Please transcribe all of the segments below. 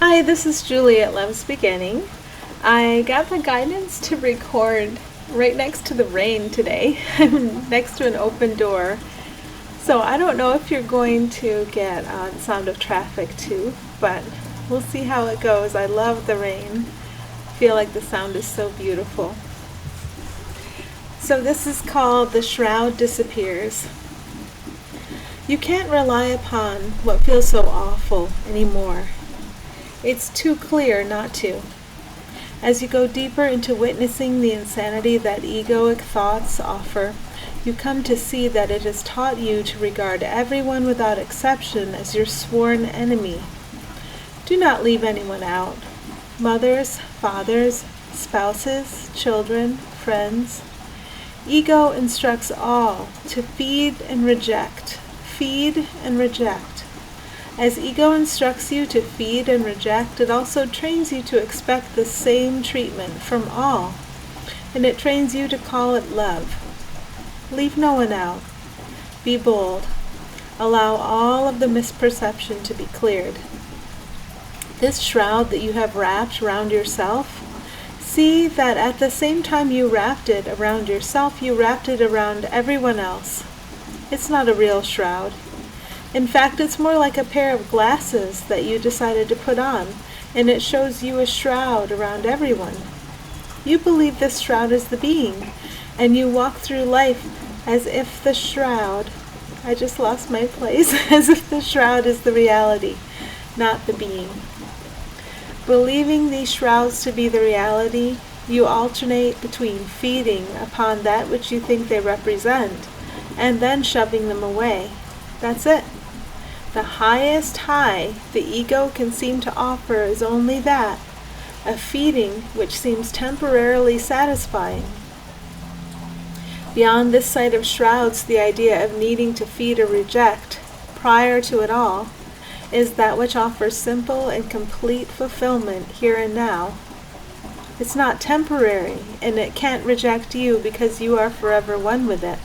Hi, this is Julie at Love's Beginning. I got the guidance to record right next to the rain today. I'm next to an open door. So I don't know if you're going to get the sound of traffic too, but we'll see how it goes. I love the rain. I feel like the sound is so beautiful. So this is called The Shroud Disappears. You can't rely upon what feels so awful anymore. It's too clear not to. As you go deeper into witnessing the insanity that egoic thoughts offer, you come to see that it has taught you to regard everyone without exception as your sworn enemy. Do not leave anyone out. Mothers, fathers, spouses, children, friends. Ego instructs all to feed and reject. Feed and reject. As ego instructs you to feed and reject, it also trains you to expect the same treatment from all, and it trains you to call it love. Leave no one out. Be bold. Allow all of the misperception to be cleared. This shroud that you have wrapped around yourself, see that at the same time you wrapped it around yourself, you wrapped it around everyone else. It's not a real shroud. In fact, it's more like a pair of glasses that you decided to put on, and it shows you a shroud around everyone. You believe this shroud is the being, and you walk through life as if the shroud, I just lost my place, as if the shroud is the reality, not the being. Believing these shrouds to be the reality, you alternate between feeding upon that which you think they represent, and then shoving them away. That's it. The highest high the ego can seem to offer is only that, a feeding which seems temporarily satisfying. Beyond this sight of shrouds, the idea of needing to feed or reject, prior to it all, is that which offers simple and complete fulfillment here and now. It's not temporary, and it can't reject you because you are forever one with it.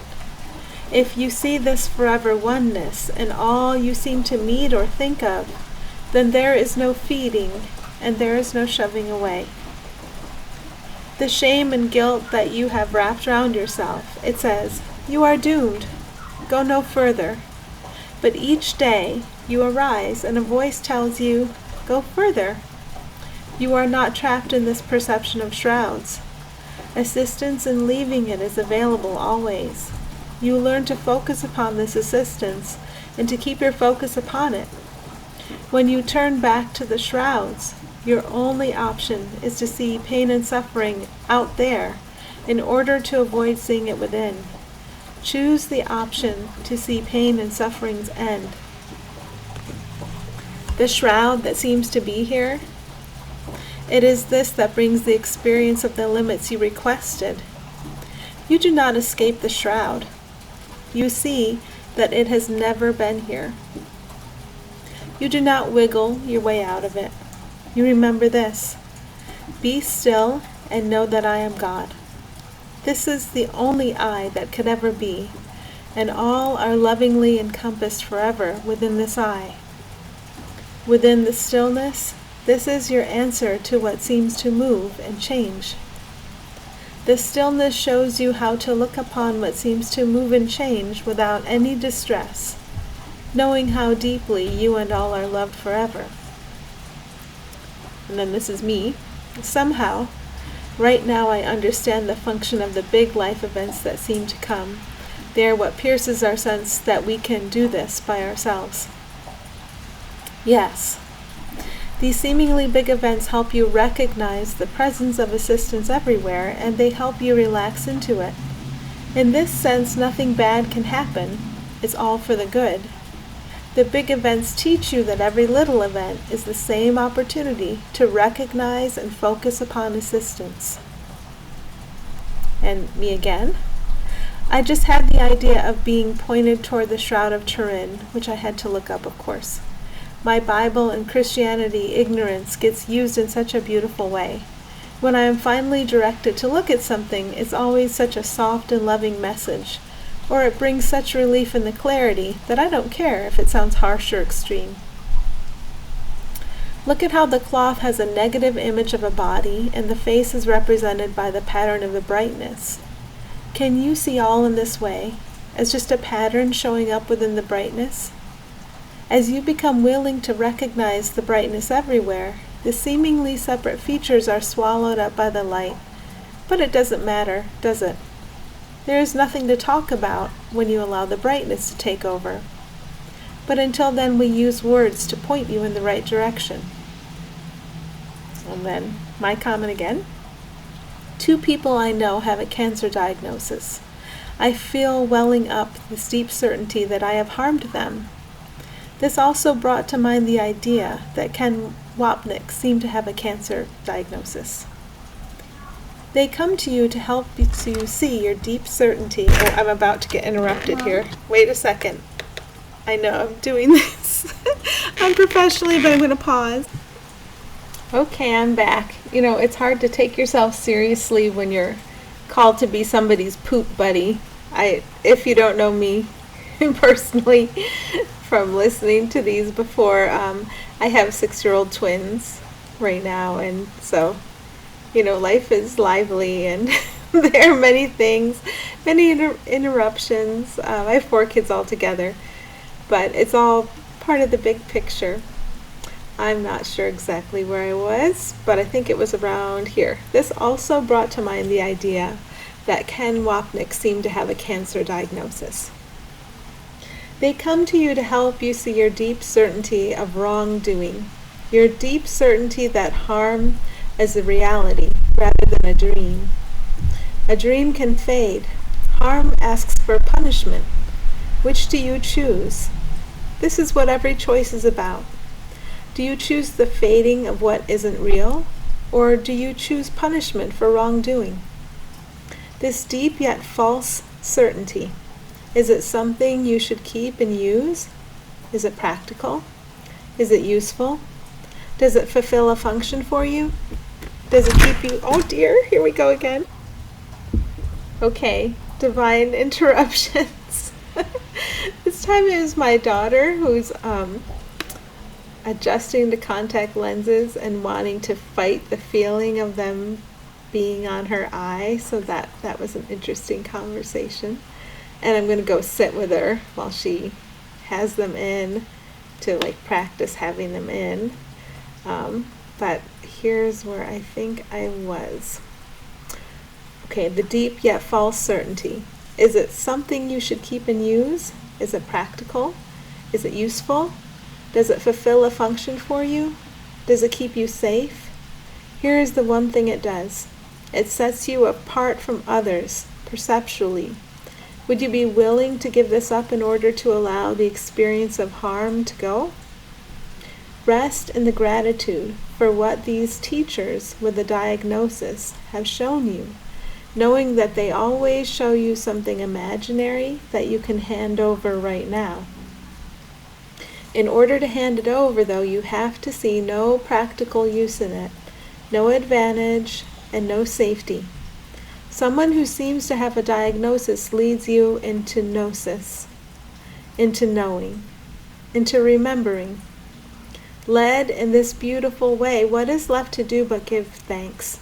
If you see this forever oneness in all you seem to meet or think of, then there is no feeding and there is no shoving away. The shame and guilt that you have wrapped around yourself, it says, you are doomed. Go no further. But each day you arise and a voice tells you, go further. You are not trapped in this perception of shrouds. Assistance in leaving it is available always. You learn to focus upon this assistance and to keep your focus upon it. When you turn back to the shrouds, your only option is to see pain and suffering out there in order to avoid seeing it within. Choose the option to see pain and suffering's end. The shroud that seems to be here, it is this that brings the experience of the limits you requested. You do not escape the shroud. You see that it has never been here. You do not wiggle your way out of it. You remember this. Be still and know that I am God. This is the only I that could ever be, and all are lovingly encompassed forever within this I. Within the stillness, this is your answer to what seems to move and change. The stillness shows you how to look upon what seems to move and change without any distress, knowing how deeply you and all are loved forever. And then this is me. Somehow, right now I understand the function of the big life events that seem to come. They are what pierces our sense that we can do this by ourselves. Yes. These seemingly big events help you recognize the presence of assistance everywhere, and they help you relax into it. In this sense, nothing bad can happen. It's all for the good. The big events teach you that every little event is the same opportunity to recognize and focus upon assistance. And me again. I just had the idea of being pointed toward the Shroud of Turin, which I had to look up, of course. My Bible and Christianity ignorance gets used in such a beautiful way. When I am finally directed to look at something, it's always such a soft and loving message, or it brings such relief in the clarity that I don't care if it sounds harsh or extreme. Look at how the cloth has a negative image of a body, and the face is represented by the pattern of the brightness. Can you see all in this way, as just a pattern showing up within the brightness? As you become willing to recognize the brightness everywhere, the seemingly separate features are swallowed up by the light. But it doesn't matter, does it? There is nothing to talk about when you allow the brightness to take over. But until then, we use words to point you in the right direction. And then, my comment again. 2 people I know have a cancer diagnosis. I feel welling up this deep certainty that I have harmed them. This also brought to mind the idea that Ken Wapnick seemed to have a cancer diagnosis. They come to you to help you to see your deep certainty. Oh, I'm about to get interrupted here. Wait a second. I know I'm doing this unprofessionally, but I'm going to pause. Okay, I'm back. It's hard to take yourself seriously when you're called to be somebody's poop buddy. If you don't know me personally from listening to these before, I have 6-year-old twins right now, and so, life is lively, and there are many things, many interruptions. I have 4 kids altogether, but it's all part of the big picture. I'm not sure exactly where I was, but I think it was around here. This also brought to mind the idea that Ken Wapnick seemed to have a cancer diagnosis. They come to you to help you see your deep certainty of wrongdoing, your deep certainty that harm is a reality rather than a dream. A dream can fade. Harm asks for punishment. Which do you choose? This is what every choice is about. Do you choose the fading of what isn't real, or do you choose punishment for wrongdoing? This deep yet false certainty, is it something you should keep and use? Is it practical? Is it useful? Does it fulfill a function for you? Does it keep you... Oh dear, here we go again. Okay, divine interruptions. This time it was my daughter who's adjusting to contact lenses and wanting to fight the feeling of them being on her eye, so that was an interesting conversation. And I'm going to go sit with her while she has them in to practice having them in. But here's where I think I was. Okay, the deep yet false certainty. Is it something you should keep and use? Is it practical? Is it useful? Does it fulfill a function for you? Does it keep you safe? Here is the one thing it does. It sets you apart from others, perceptually. Would you be willing to give this up in order to allow the experience of harm to go? Rest in the gratitude for what these teachers with a diagnosis have shown you, knowing that they always show you something imaginary that you can hand over right now. In order to hand it over, though, you have to see no practical use in it, no advantage, and no safety. Someone who seems to have a diagnosis leads you into gnosis, into knowing, into remembering. Led in this beautiful way, what is left to do but give thanks?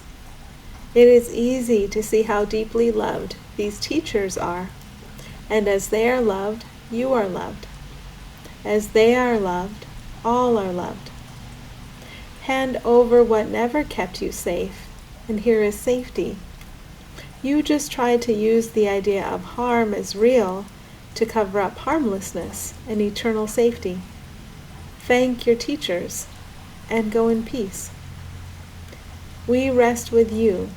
It is easy to see how deeply loved these teachers are, and as they are loved, you are loved. As they are loved, all are loved. Hand over what never kept you safe, and here is safety. You just tried to use the idea of harm as real to cover up harmlessness and eternal safety. Thank your teachers, and go in peace. We rest with you,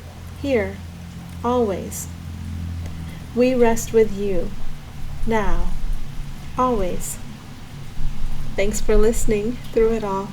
here, always. We rest with you, now, always. Thanks for listening through it all.